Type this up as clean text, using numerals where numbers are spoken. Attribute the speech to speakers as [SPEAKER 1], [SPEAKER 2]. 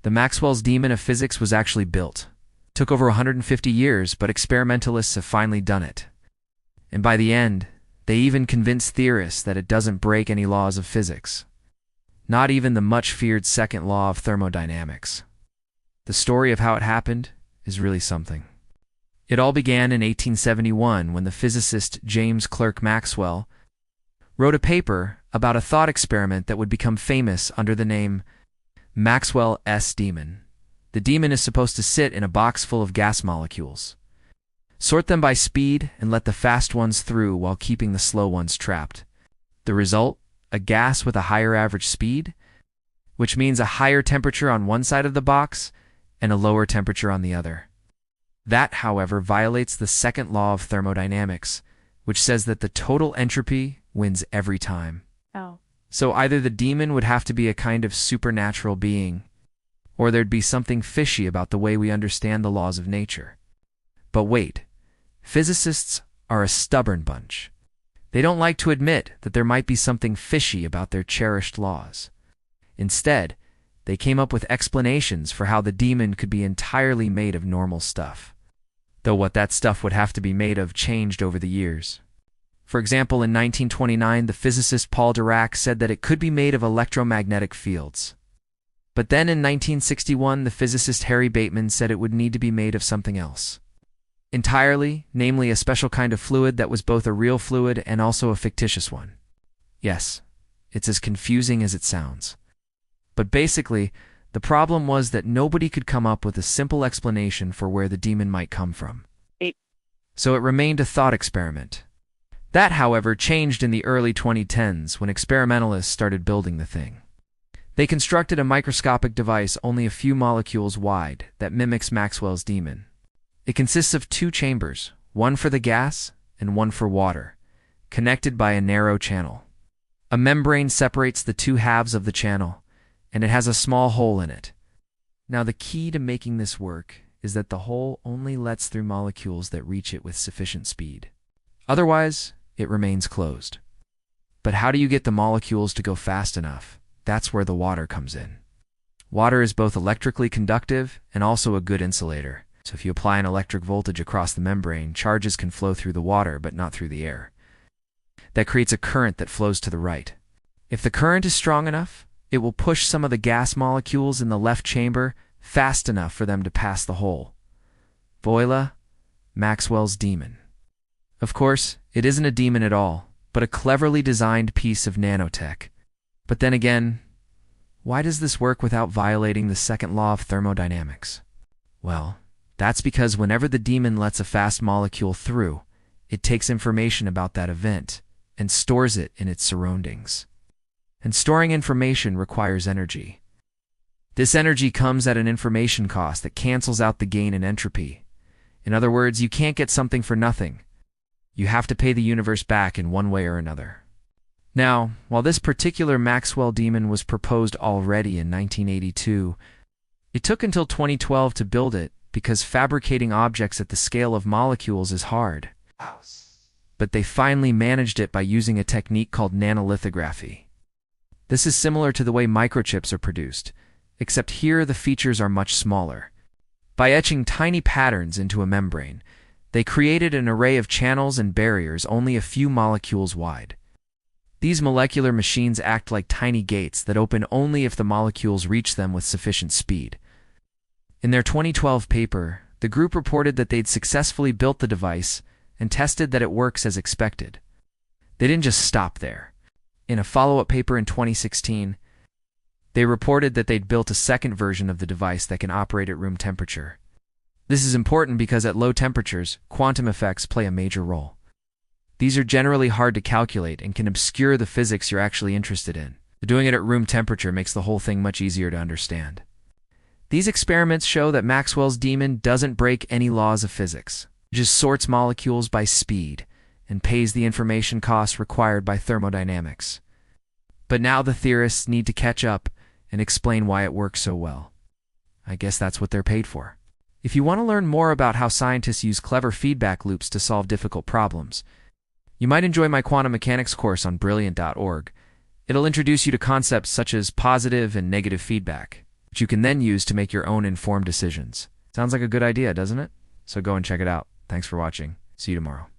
[SPEAKER 1] The Maxwell's demon of physics was actually built. It took over 150 years, but experimentalists have finally done it. And by the end, they even convinced theorists that it doesn't break any laws of physics. Not even the much-feared second law of thermodynamics. The story of how it happened is really something. It all began in 1871 when the physicist James Clerk Maxwell wrote a paper about a thought experiment that would become famous under the name Maxwell's demon. The demon is supposed to sit in a box full of gas molecules. Sort them by speed and let the fast ones through while keeping the slow ones trapped. The result? A gas with a higher average speed, which means a higher temperature on one side of the box and a lower temperature on the other. That, however, violates the second law of thermodynamics, which says that the total entropy wins every time.
[SPEAKER 2] Oh.
[SPEAKER 1] So either the demon would have to be a kind of supernatural being, or there'd be something fishy about the way we understand the laws of nature. But wait, physicists are a stubborn bunch. They don't like to admit that there might be something fishy about their cherished laws. Instead, they came up with explanations for how the demon could be entirely made of normal stuff. Though what that stuff would have to be made of changed over the years. For example, in 1929, the physicist Paul Dirac said that it could be made of electromagnetic fields. But then in 1961, the physicist Harry Bateman said it would need to be made of something else. Entirely, namely a special kind of fluid that was both a real fluid and also a fictitious one. Yes, it's as confusing as it sounds. But basically, the problem was that nobody could come up with a simple explanation for where the demon might come from. So it remained a thought experiment. That, however, changed in the early 2010s when experimentalists started building the thing. They constructed a microscopic device only a few molecules wide that mimics Maxwell's demon. It consists of two chambers, one for the gas and one for water, connected by a narrow channel. A membrane separates the two halves of the channel, and it has a small hole in it. Now the key to making this work is that the hole only lets through molecules that reach it with sufficient speed. Otherwise, it remains closed. But how do you get the molecules to go fast enough? That's where the water comes in. Water is both electrically conductive and also a good insulator. So if you apply an electric voltage across the membrane, charges can flow through the water but not through the air. That creates a current that flows to the right. If the current is strong enough, it will push some of the gas molecules in the left chamber fast enough for them to pass the hole. Voila, Maxwell's demon. Of course, it isn't a demon at all, but a cleverly designed piece of nanotech. But then again, why does this work without violating the second law of thermodynamics? Well, that's because whenever the demon lets a fast molecule through, it takes information about that event and stores it in its surroundings. And storing information requires energy. This energy comes at an information cost that cancels out the gain in entropy. In other words, you can't get something for nothing. You have to pay the universe back in one way or another. Now, while this particular Maxwell demon was proposed already in 1982, it took until 2012 to build it because fabricating objects at the scale of molecules is hard. But they finally managed it by using a technique called nanolithography. This is similar to the way microchips are produced, except here the features are much smaller. By etching tiny patterns into a membrane, they created an array of channels and barriers only a few molecules wide. These molecular machines act like tiny gates that open only if the molecules reach them with sufficient speed. In their 2012 paper, the group reported that they'd successfully built the device and tested that it works as expected. They didn't just stop there. In a follow-up paper in 2016, they reported that they'd built a second version of the device that can operate at room temperature. This is important because at low temperatures, quantum effects play a major role. These are generally hard to calculate and can obscure the physics you're actually interested in. Doing it at room temperature makes the whole thing much easier to understand. These experiments show that Maxwell's demon doesn't break any laws of physics. It just sorts molecules by speed and pays the information costs required by thermodynamics. But now the theorists need to catch up and explain why it works so well. I guess that's what they're paid for. If you want to learn more about how scientists use clever feedback loops to solve difficult problems, you might enjoy my quantum mechanics course on brilliant.org. It'll introduce you to concepts such as positive and negative feedback, which which you can then use to make your own informed decisions. Sounds like a good idea, doesn't it? So go and check it out. Thanks for watching. See you tomorrow.